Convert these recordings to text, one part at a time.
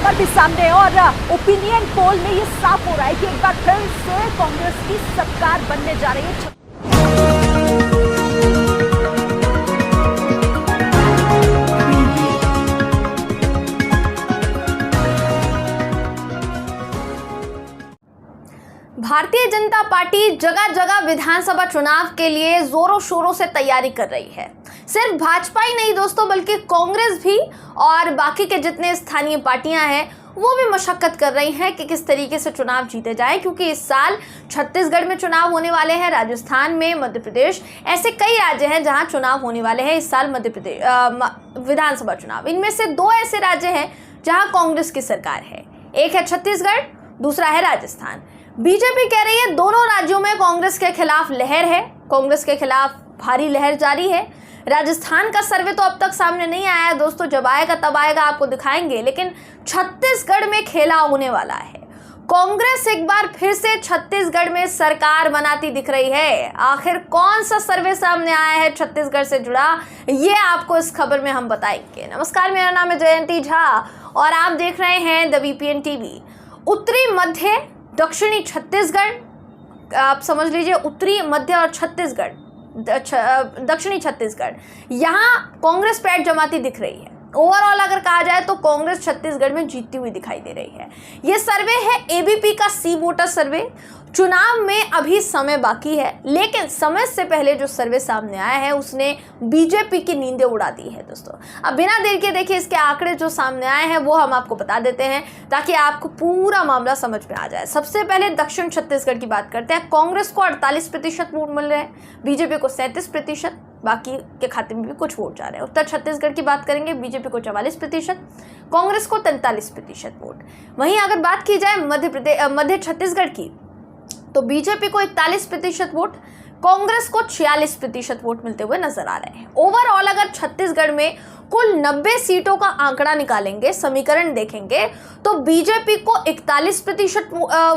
Number भी सामने और ओपिनियन पोल में ये साफ हो रहा है कि एक बार फिर से कांग्रेस की सरकार बनने जा रही है। भारतीय जनता पार्टी जगह जगह विधानसभा चुनाव के लिए जोरों शोरों से तैयारी कर रही है। सिर्फ भाजपा ही नहीं दोस्तों, बल्कि कांग्रेस भी और बाकी के जितने स्थानीय पार्टियां हैं वो भी मशक्कत कर रही हैं कि किस तरीके से चुनाव जीते जाए, क्योंकि इस साल छत्तीसगढ़ में चुनाव होने वाले हैं, राजस्थान में, मध्य प्रदेश, ऐसे कई राज्य हैं जहां चुनाव होने वाले हैं इस साल मध्य प्रदेश विधानसभा चुनाव। इनमें से दो ऐसे राज्य हैं जहां कांग्रेस की सरकार है, एक है छत्तीसगढ़, दूसरा है राजस्थान। बीजेपी कह रही है दोनों राज्यों में कांग्रेस के खिलाफ लहर है, कांग्रेस के खिलाफ भारी लहर जारी है। राजस्थान का सर्वे तो अब तक सामने नहीं आया है दोस्तों, जब आएगा तब आएगा, आपको दिखाएंगे। लेकिन छत्तीसगढ़ में खेला होने वाला है। कांग्रेस एक बार फिर से छत्तीसगढ़ में सरकार बनाती दिख रही है। आखिर कौन सा सर्वे सामने आया है छत्तीसगढ़ से जुड़ा, ये आपको इस खबर में हम बताएंगे। नमस्कार, मेरा नाम है जयंती झा और आप देख रहे हैं द VPN TV। उत्तरी, मध्य, दक्षिणी छत्तीसगढ़, आप समझ लीजिए उत्तरी, मध्य और छत्तीसगढ़, दक्षिणी छत्तीसगढ़, यहाँ कांग्रेस पैठ जमाती दिख रही है। ओवरऑल अगर कहा जाए तो कांग्रेस छत्तीसगढ़ में जीतती हुई दिखाई दे रही है। ये सर्वे है ABP का सी वोटर सर्वे। चुनाव में अभी समय बाकी है, लेकिन समय से पहले जो सर्वे सामने आया है उसने बीजेपी की नींदें उड़ा दी है दोस्तों। अब बिना देर के देखिए इसके आंकड़े जो सामने आए हैं वो हम आपको बता देते हैं ताकि आपको पूरा मामला समझ में आ जाए। सबसे पहले दक्षिण छत्तीसगढ़ की बात करते हैं। कांग्रेस को 48% वोट मिल रहे हैं, बीजेपी को 37%, बाकी के खाते में भी कुछ वोट जा रहे हैं। उत्तर छत्तीसगढ़ की बात करेंगे, बीजेपी को 44%, कांग्रेस को 43% वोट। वहीं अगर बात की जाए मध्य छत्तीसगढ़ की, तो बीजेपी को 41% वोट, कांग्रेस को 46% वोट मिलते हुए नजर आ रहे हैं। ओवरऑल अगर छत्तीसगढ़ में कुल 90 सीटों का आंकड़ा निकालेंगे, समीकरण देखेंगे, तो बीजेपी को 41%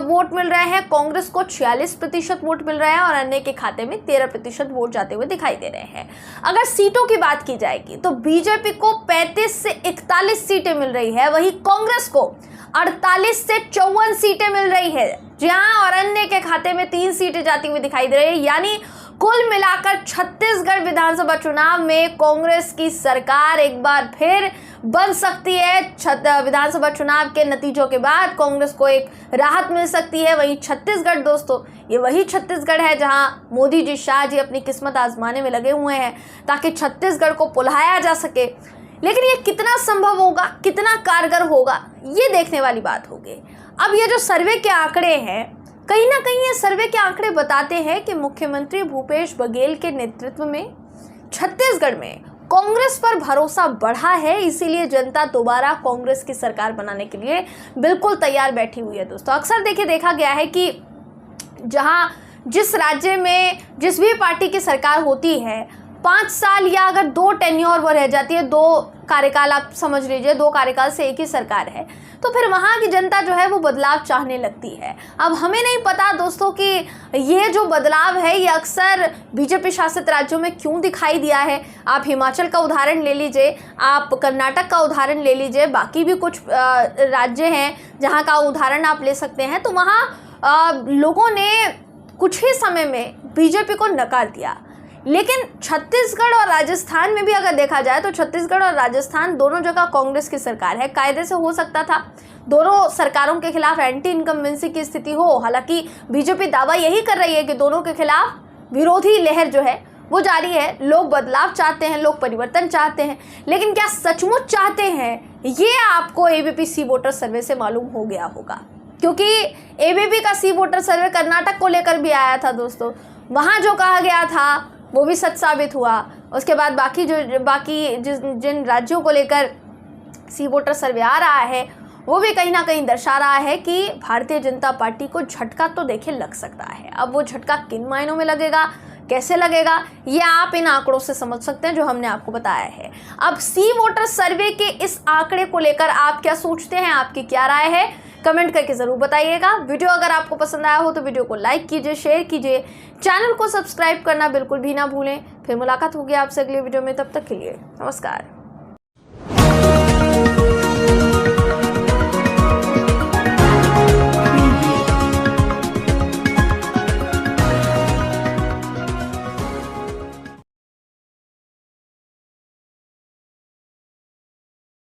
वोट मिल रहे हैं, कांग्रेस को 46% वोट मिल रहे हैं और अन्य के खाते में 13% वोट जाते हुए दिखाई दे रहे हैं। अगर सीटों की बात की जाएगी तो बीजेपी को 35 से 41 सीटें मिल रही है, वहीं कांग्रेस को 48 से 54 सीटें मिल रही है, जहां और अन्य के खाते में 3 सीटें जाती हुई दिखाई दे रही है। यानी कुल मिलाकर छत्तीसगढ़ विधानसभा चुनाव में कांग्रेस की सरकार एक बार फिर बन सकती है। विधानसभा चुनाव के नतीजों के बाद कांग्रेस को एक राहत मिल सकती है। वहीं छत्तीसगढ़ दोस्तों, ये वही छत्तीसगढ़ है जहां मोदी जी, शाह जी अपनी किस्मत आजमाने में लगे हुए हैं ताकि छत्तीसगढ़ को पुल्हाया जा सके। लेकिन ये कितना संभव होगा, कितना कारगर होगा, ये देखने वाली बात होगी। अब ये जो सर्वे के आंकड़े हैं, कहीं ना कहीं ये सर्वे के आंकड़े बताते हैं कि मुख्यमंत्री भूपेश बघेल के नेतृत्व में छत्तीसगढ़ में कांग्रेस पर भरोसा बढ़ा है, इसीलिए जनता दोबारा कांग्रेस की सरकार बनाने के लिए बिल्कुल तैयार बैठी हुई है दोस्तों। अक्सर देखा गया है कि जिस राज्य में जिस भी पार्टी की सरकार होती है, 5 साल या अगर 2 टेन्योर वो रह जाती है, 2 कार्यकाल आप समझ लीजिए, 2 कार्यकाल से एक ही सरकार है, तो फिर वहाँ की जनता जो है वो बदलाव चाहने लगती है। अब हमें नहीं पता दोस्तों कि ये जो बदलाव है ये अक्सर बीजेपी शासित राज्यों में क्यों दिखाई दिया है। आप हिमाचल का उदाहरण ले लीजिए, आप कर्नाटक का उदाहरण ले लीजिए, बाकी भी कुछ राज्य हैं जहाँ का उदाहरण आप ले सकते हैं। तो वहाँ लोगों ने कुछ ही समय में बीजेपी को नकार दिया। लेकिन छत्तीसगढ़ और राजस्थान में भी अगर देखा जाए तो छत्तीसगढ़ और राजस्थान दोनों जगह कांग्रेस की सरकार है। कायदे से हो सकता था दोनों सरकारों के खिलाफ एंटी इनकम्बेंसी की स्थिति हो, हालांकि बीजेपी दावा यही कर रही है कि दोनों के खिलाफ विरोधी लहर जो है वो जारी है। लोग बदलाव चाहते हैं, लोग परिवर्तन चाहते हैं, लेकिन क्या सचमुच चाहते हैं, ये आपको ABP सी वोटर सर्वे से मालूम हो गया होगा। क्योंकि ABP का सी वोटर सर्वे कर्नाटक को लेकर भी आया था दोस्तों, वहाँ जो कहा गया था वो भी सच साबित हुआ। उसके बाद बाकी जिन राज्यों को लेकर सी वोटर सर्वे आ रहा है वो भी कहीं ना कहीं दर्शा रहा है कि भारतीय जनता पार्टी को झटका तो देखिए लग सकता है। अब वो झटका किन मायनों में लगेगा, कैसे लगेगा, ये आप इन आंकड़ों से समझ सकते हैं जो हमने आपको बताया है। अब सी वोटर सर्वे के इस आंकड़े को लेकर आप क्या सोचते हैं, आपकी क्या राय है, कमेंट करके ज़रूर बताइएगा। वीडियो अगर आपको पसंद आया हो तो वीडियो को लाइक कीजिए, शेयर कीजिए, चैनल को सब्सक्राइब करना बिल्कुल भी ना भूलें। फिर मुलाकात होगी आपसे अगले वीडियो में, तब तक के लिए नमस्कार।